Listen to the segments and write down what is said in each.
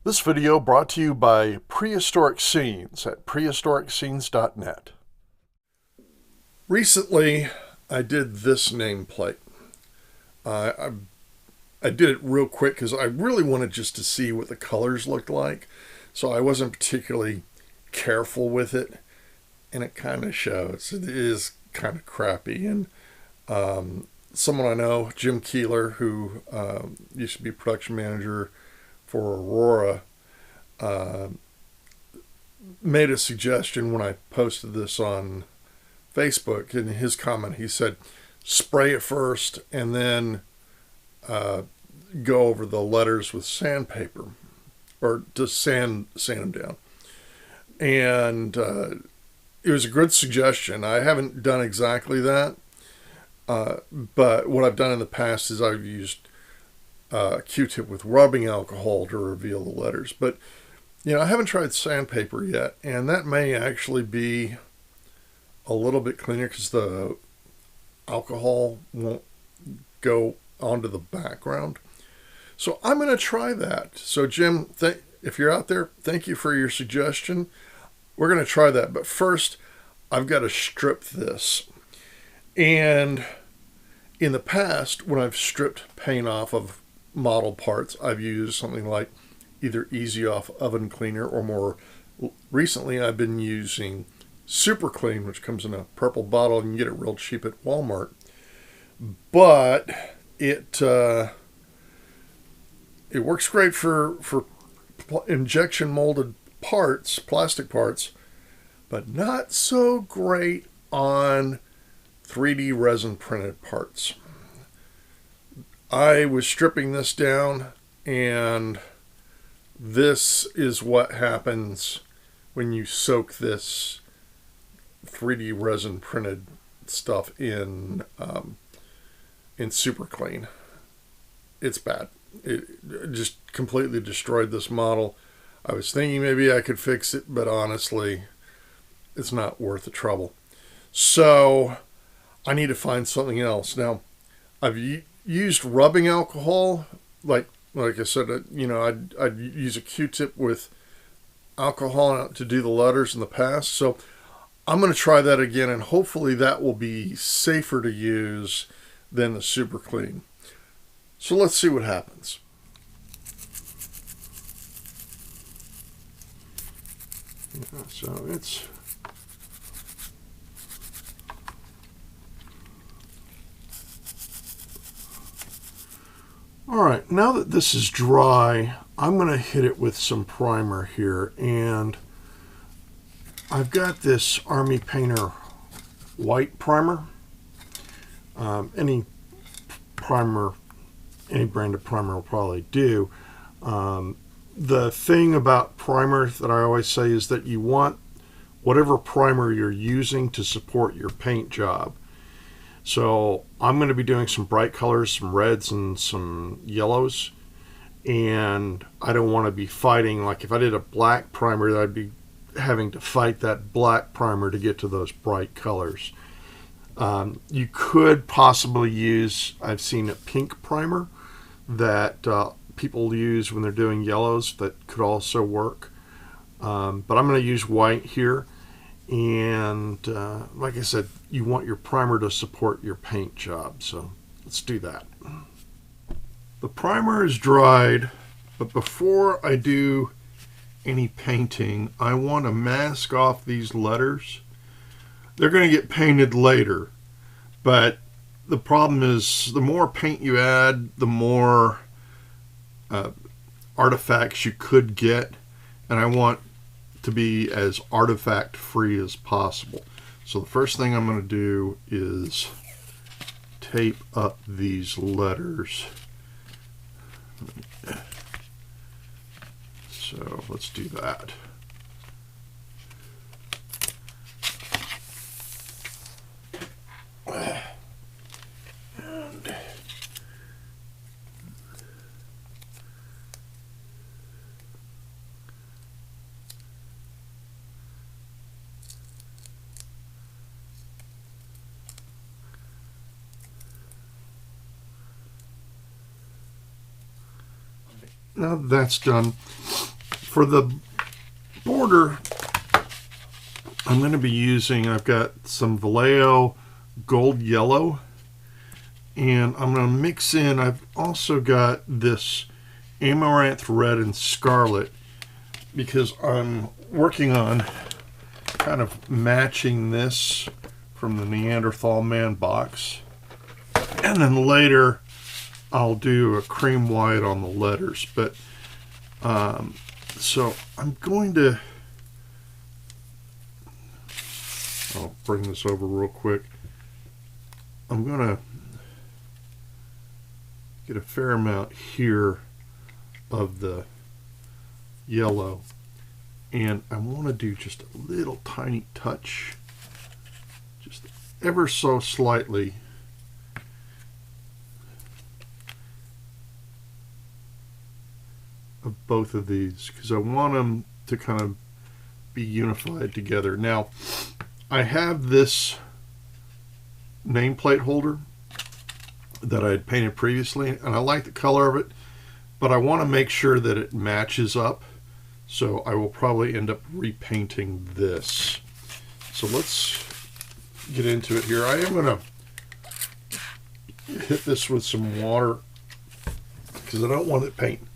This video brought to you by Prehistoric Scenes at prehistoricscenes.net. Recently, I did this nameplate. I did it real quick because I really wanted just to see what the colors looked like. So I wasn't particularly careful with it, and it kind of shows. It is kind of crappy. And someone I know, Jim Keeler, who used to be production manager for Aurora, made a suggestion when I posted this on Facebook. In his comment, he said, spray it first and then go over the letters with sandpaper, or just sand them down. And it was a good suggestion. I haven't done exactly that, but what I've done in the past is I've used Q-tip with rubbing alcohol to reveal the letters. But I haven't tried sandpaper yet, and that may actually be a little bit cleaner because the alcohol won't go onto the background. So I'm going to try that. So Jim, if you're out there, thank you for your suggestion. We're going to try that. But first, I've got to strip this. And in the past, when I've stripped paint off of model parts, I've used something like either Easy Off Oven Cleaner, or more recently I've been using Super Clean, which comes in a purple bottle and you can get it real cheap at Walmart. But it works great for injection molded parts, plastic parts, but not so great on 3D resin printed parts. I was stripping this down, and this is what happens when you soak this 3D resin printed stuff in Super Clean. It's bad. It just completely destroyed this model. I was thinking maybe I could fix it, but honestly, it's not worth the trouble. So I need to find something else. Now, I've used rubbing alcohol, like I said, I'd use a Q-tip with alcohol to do the letters in the past. So I'm going to try that again, and hopefully that will be safer to use than the Super Clean. So let's see what happens. Yeah, so it's all right. Now that this is dry, I'm going to hit it with some primer here, and I've got this Army Painter white primer. Any primer, any brand of primer will probably do. The thing about primer that I always say is that you want whatever primer you're using to support your paint job. So I'm going to be doing some bright colors, some reds and some yellows, and I don't want to be fighting, like if I did a black primer, I'd be having to fight that black primer to get to those bright colors. You could possibly use, I've seen a pink primer that people use when they're doing yellows that could also work. But I'm going to use white here. And like I said, you want your primer to support your paint job. So let's do that. The primer is dried, but before I do any painting, I want to mask off these letters. They're going to get painted later, but the problem is the more paint you add, the more artifacts you could get, and I want to be as artifact free as possible. So the first thing I'm going to do is tape up these letters. So let's do that. And now that's done, For the border, I'm going to be using, I've got some Vallejo Gold Yellow, and I'm going to mix in, I've also got this Amaranth Red and Scarlet, because I'm working on kind of matching this from the Neanderthal Man box. And then later I'll do a cream white on the letters. But so I'm going to, I'll bring this over real quick. I'm going to get a fair amount here of the yellow, and I want to do just a little tiny touch, just ever so slightly, of both of these, because I want them to kind of be unified together. Now, I have this nameplate holder that I had painted previously, and I like the color of it, but I want to make sure that it matches up, so I will probably end up repainting this. So let's get into it here. I am going to hit this with some water because I don't want it paint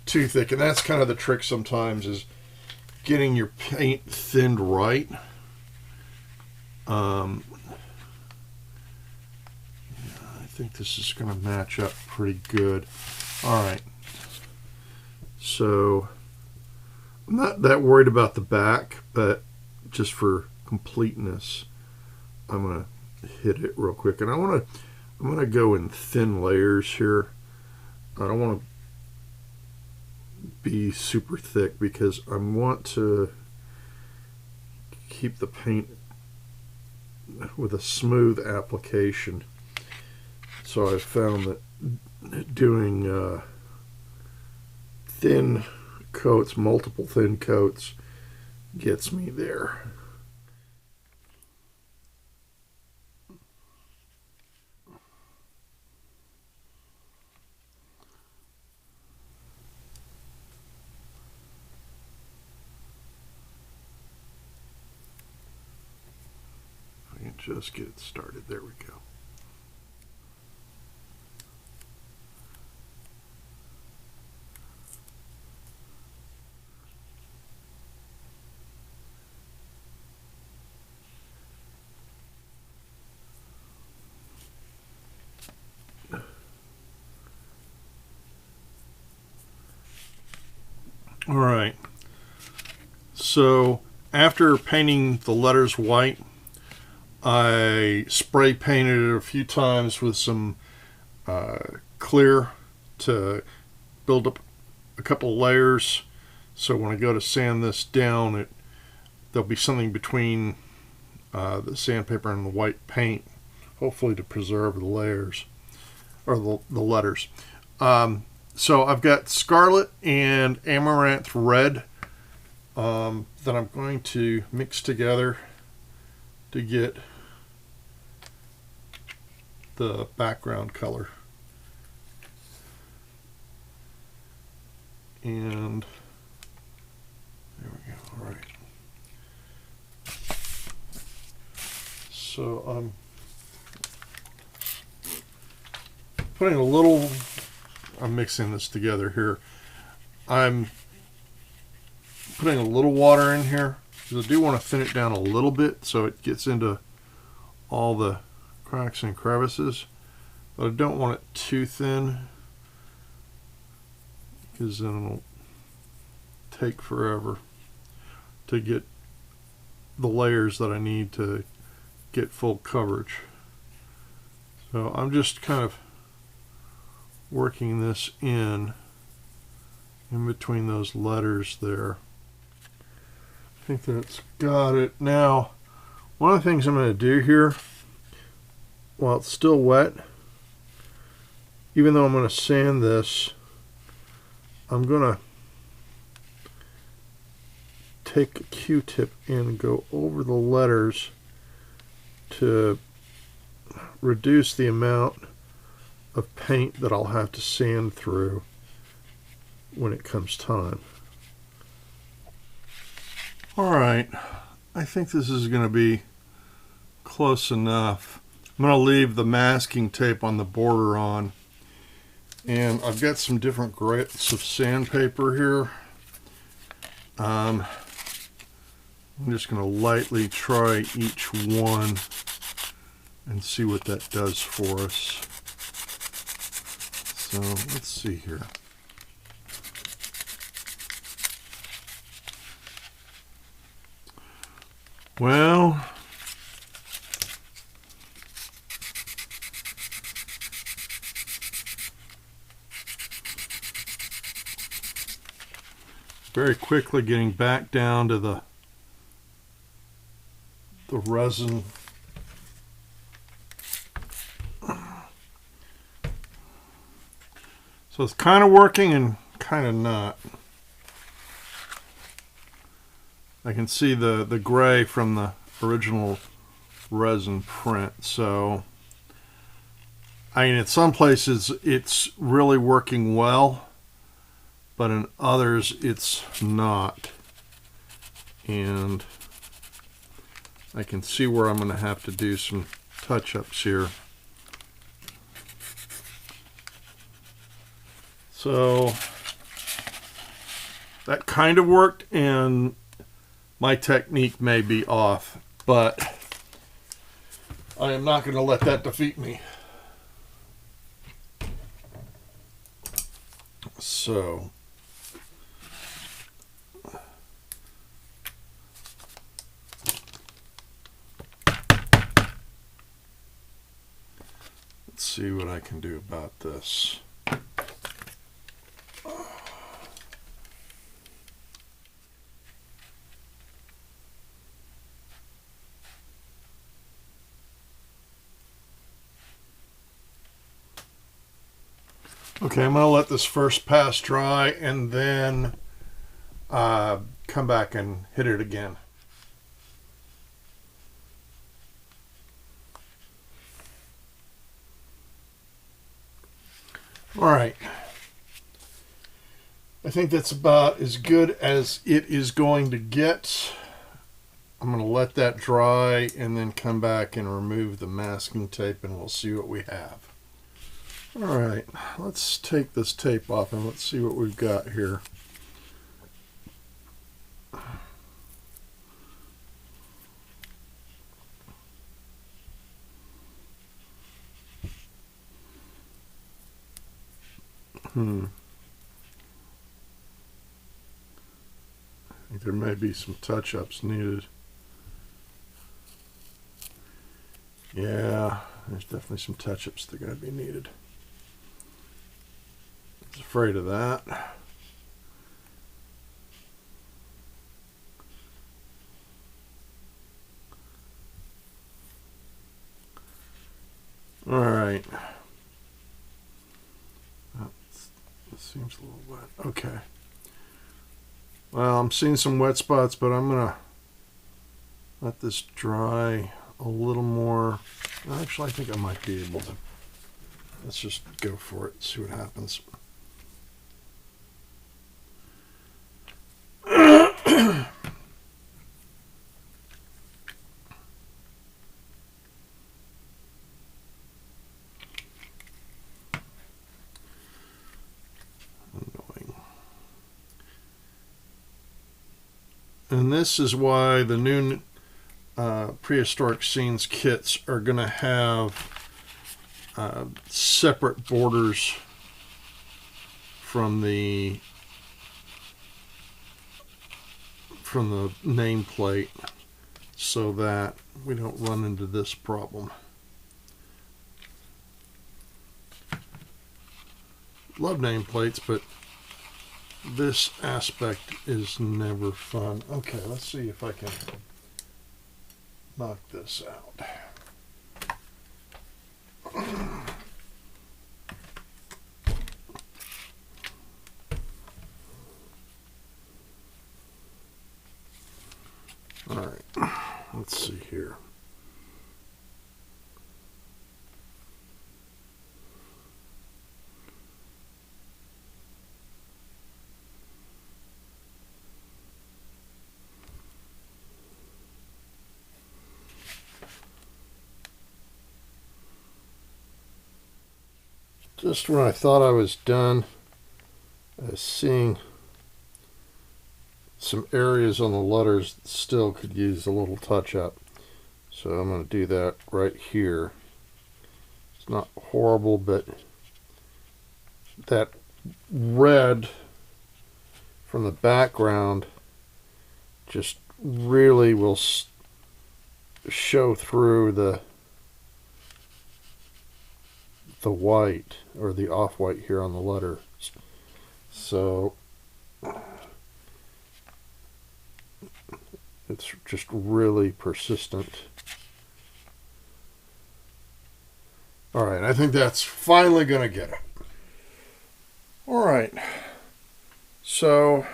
too thick, and that's kind of the trick sometimes, is getting your paint thinned right. I think this is going to match up pretty good. All right, so I'm not that worried about the back, but just for completeness, I'm going to hit it real quick, and I'm going to go in thin layers here. I don't want to be super thick because I want to keep the paint with a smooth application. So I've found that doing thin coats, multiple thin coats, gets me there. I can just get it started. There we go. All right, so after painting the letters white, I spray painted it a few times with some clear to build up a couple layers, so when I go to sand this down, there'll be something between the sandpaper and the white paint, hopefully to preserve the layers, or the letters. So I've got Scarlet and Amaranth Red that I'm going to mix together to get the background color. And there we go. All right. So I'm putting a little, I'm mixing this together here. I'm putting a little water in here because I do want to thin it down a little bit so it gets into all the cracks and crevices, but I don't want it too thin because then it'll take forever to get the layers that I need to get full coverage. So I'm just kind of working this in between those letters there. I think that's got it. Now, one of the things I'm going to do here, while it's still wet, even though I'm going to sand this, I'm going to take a Q-tip and go over the letters to reduce the amount of paint that I'll have to sand through when it comes time. All right, I think this is going to be close enough. I'm going to leave the masking tape on the border on. And I've got some different grades of sandpaper here. I'm just going to lightly try each one and see what that does for us. So let's see here. Well, very quickly getting back down to the resin. So it's kind of working and kind of not. I can see the gray from the original resin print. So, I mean, in some places it's really working well, but in others it's not. And I can see where I'm going to have to do some touch-ups here. So that kind of worked, and my technique may be off, but I am not going to let that defeat me. So let's see what I can do about this. Okay, I'm going to let this first pass dry and then come back and hit it again. All right. I think that's about as good as it is going to get. I'm going to let that dry and then come back and remove the masking tape, and we'll see what we have. All right, let's take this tape off and let's see what we've got here. I think there may be some touch-ups needed. Yeah, there's definitely some touch-ups that are going to be needed. I was afraid of that. All right. It seems a little wet. Okay. Well, I'm seeing some wet spots, but I'm going to let this dry a little more. Actually, I think I might be able to. Let's just go for it, see what happens. And this is why the new Prehistoric Scenes kits are going to have separate borders from the nameplate, so that we don't run into this problem. Love nameplates, but this aspect is never fun. Okay, let's see if I can knock this out. All right, let's see here. Just when I thought I was done, I was seeing some areas on the letters that still could use a little touch up. So I'm going to do that right here. It's not horrible, but that red from the background just really will show through the white or the off-white here on the letter. So it's just really persistent. All right, I think that's finally going to get it. All right, so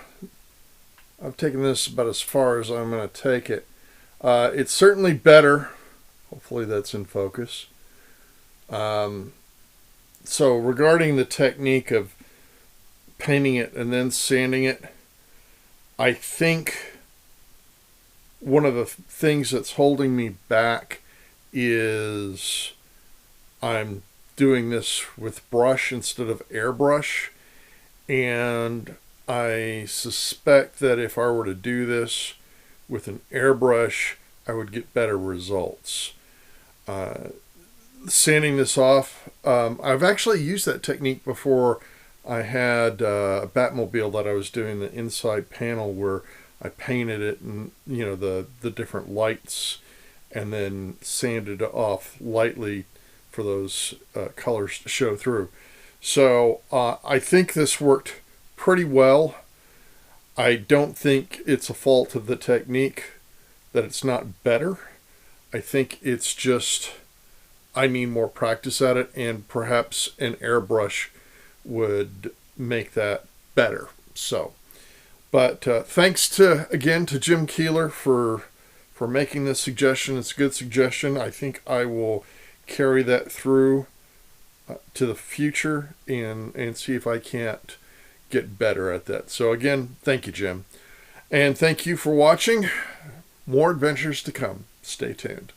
I've taken this about as far as I'm going to take it. It's certainly better. Hopefully that's in focus. So regarding the technique of painting it and then sanding it, I think one of the things that's holding me back is I'm doing this with brush instead of airbrush, and I suspect that if I were to do this with an airbrush, I would get better results. Sanding this off, I've actually used that technique before. I had a Batmobile that I was doing the inside panel where I painted it and, you know, the different lights, and then sanded it off lightly for those colors to show through. So I think this worked pretty well. I don't think it's a fault of the technique that it's not better. I think it's just I need more practice at it, and perhaps an airbrush would make that better. So, but thanks again to Jim Keeler for making this suggestion. It's a good suggestion. I think I will carry that through to the future and see if I can't get better at that. So again, thank you, Jim. And thank you for watching. More adventures to come. Stay tuned.